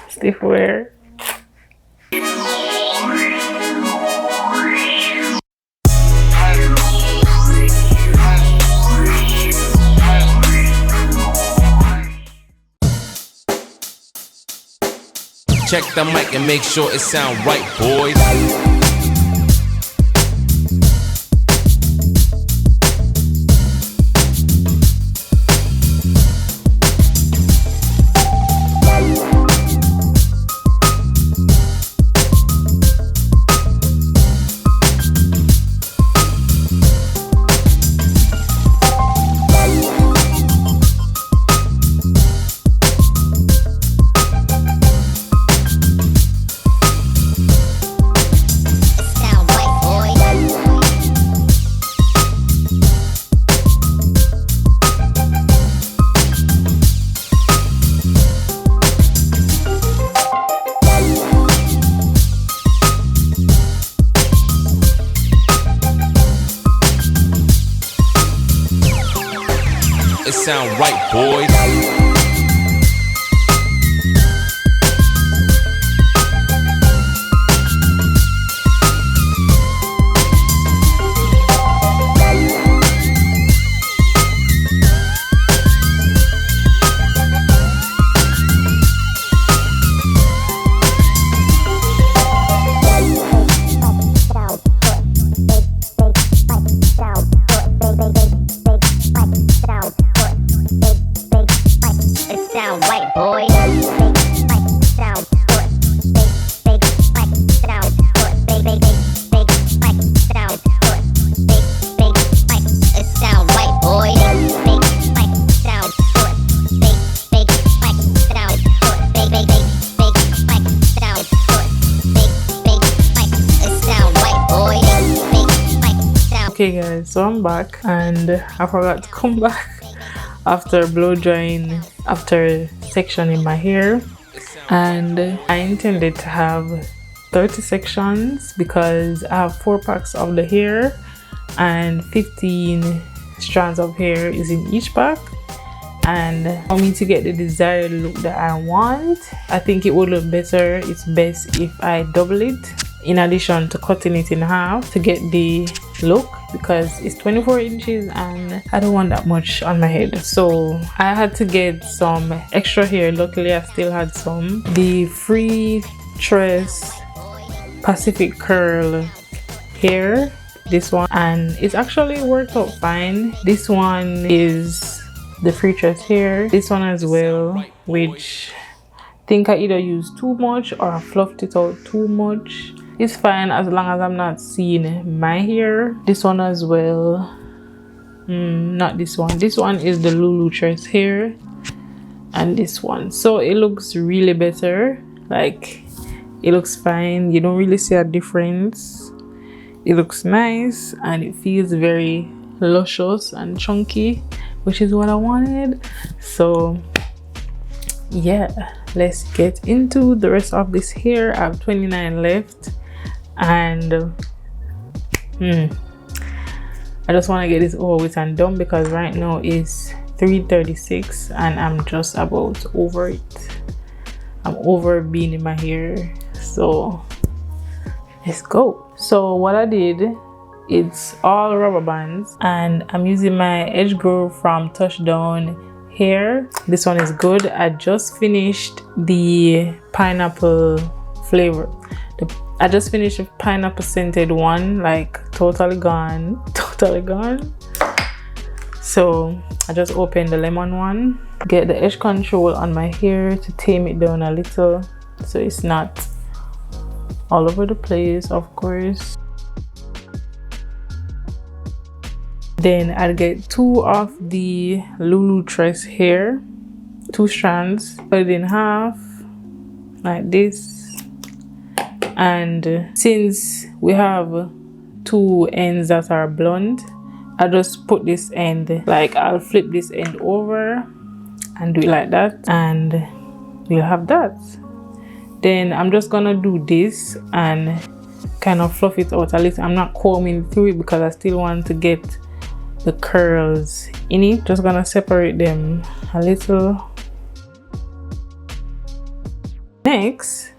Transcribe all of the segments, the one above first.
stiff wear. Check the mic and make sure it sound right, boys. It sound right, boys. Okay guys, so I'm back and I forgot to come back after blow drying after sectioning my hair, and I intended to have 30 sections because I have 4 packs of the hair and 15 strands of hair is in each pack. And for me to get the desired look that I want, I think it would look better, it's best if I double it in addition to cutting it in half to get the look, because it's 24 inches and I don't want that much on my head. So I had to get some extra hair. Luckily I still had some. The free tress Pacific curl hair, this one, and it's actually worked out fine. This one is the free tress hair, this one as well, which I think I either used too much or I fluffed it out too much. It's fine as long as I'm not seeing my hair. This one as well, not this one. This one is the Lulu tress hair, and this one. So it looks really better. Like, it looks fine. You don't really see a difference. It looks nice and it feels very luscious and chunky, which is what I wanted. So yeah, let's get into the rest of this hair. I have 29 left, and I just want to get this over with and done because right now it's 3:36 and I'm just about over it. I'm over being in my hair, so let's go. So what I did, it's all rubber bands and I'm using my Edge Grow from Touchdown hair. This one is good. I just finished the pineapple flavor. I just finished a pineapple scented one, like totally gone. So I just opened the lemon one. Get the edge control on my hair to tame it down a little so it's not all over the place, of course. Then I'll get 2 of the Lulu tress hair, 2 strands, put it in half like this. And since we have 2 ends that are blonde, I just put this end, like I'll flip this end over and do it like that, and we'll have that. Then I'm just gonna do this and kind of fluff it out a little. I'm not combing through it because I still want to get the curls in it. Just gonna separate them a little. next,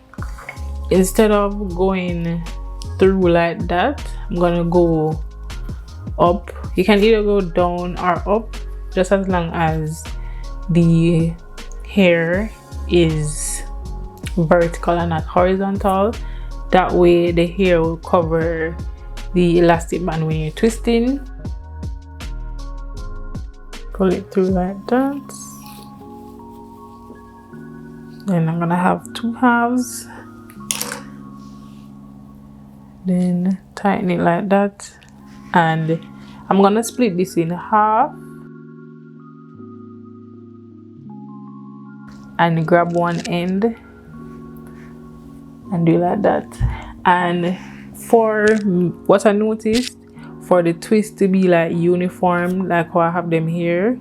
instead of going through like that, I'm gonna go up. You can either go down or up, just as long as the hair is vertical and not horizontal. That way the hair will cover the elastic band when you're twisting. Pull it through like that. Then I'm gonna have 2 halves. Then tighten it like that. And I'm gonna split this in half and grab one end and do like that. And for what I noticed, for the twist to be like uniform, like how I have them here,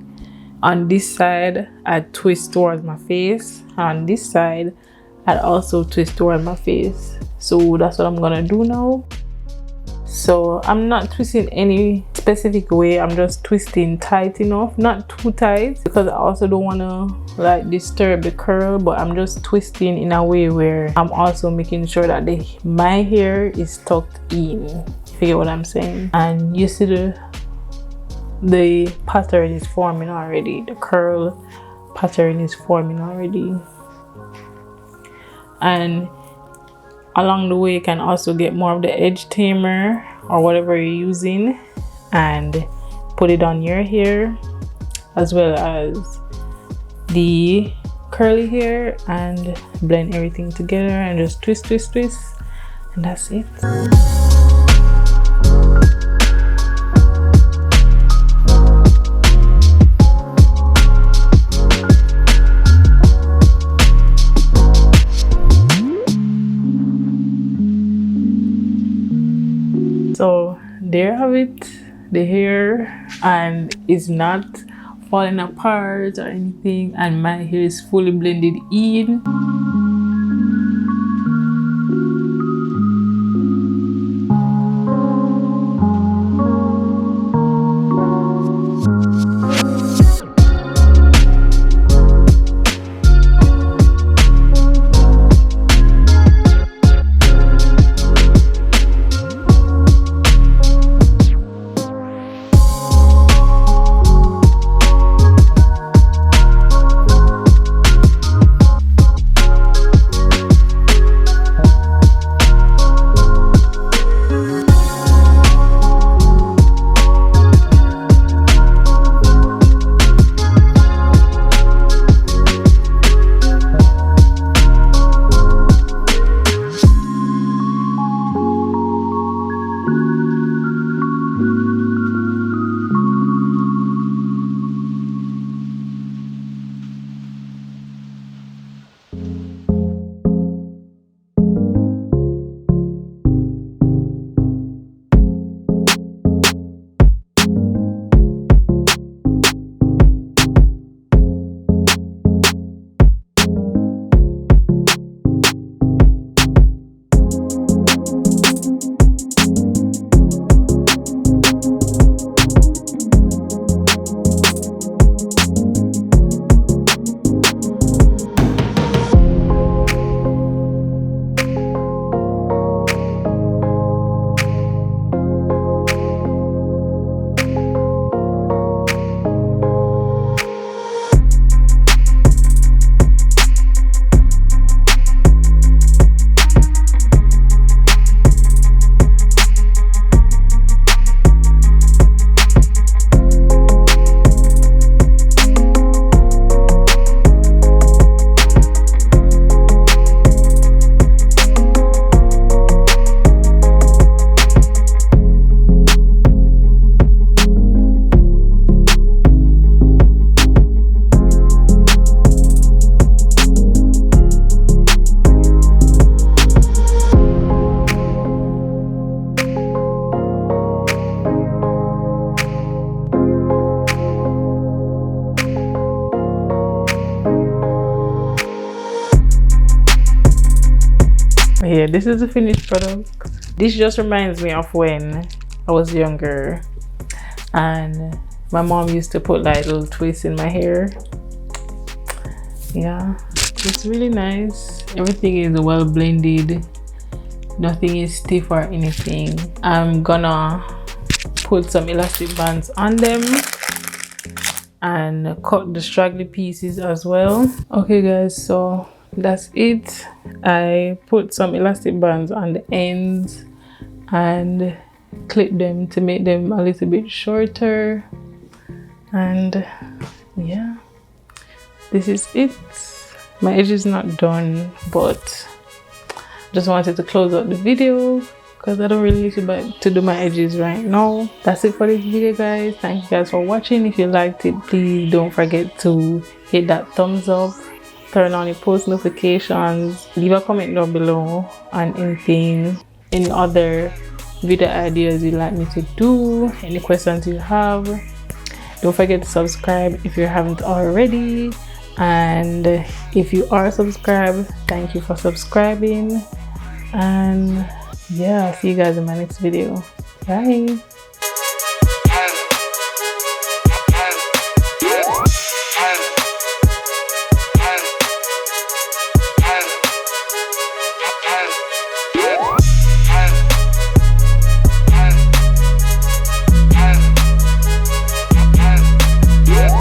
on this side I twist towards my face, on this side I also twist towards my face. So that's what I'm gonna do now. So I'm not twisting any specific way, I'm just twisting tight enough, not too tight, because I also don't want to like disturb the curl, but I'm just twisting in a way where I'm also making sure that my hair is tucked in, if you get what I'm saying. And you see the pattern is forming already, the curl pattern is forming already. And along the way you can also get more of the edge tamer or whatever you're using and put it on your hair, as well as the curly hair, and blend everything together and just twist, and that's it. So there you have it, the hair, and it's not falling apart or anything, and my hair is fully blended in. Here, this is the finished product. This just reminds me of when I was younger and my mom used to put like little twists in my hair. Yeah, It's really nice. Everything is well blended. Nothing is stiff or anything. I'm gonna put some elastic bands on them and cut the straggly pieces as well. Okay guys, so that's it. I put some elastic bands on the ends and clip them to make them a little bit shorter, and yeah, this is it. My edge is not done, but just wanted to close out the video because I don't really need to do my edges right now. That's it for this video guys. Thank you guys for watching. If you liked it, please don't forget to hit that thumbs up, turn on your post notifications, leave a comment down below on any other video ideas you'd like me to do, any questions you have. Don't forget to subscribe if you haven't already, and if you are subscribed, thank you for subscribing. And yeah, I'll see you guys in my next video. Bye.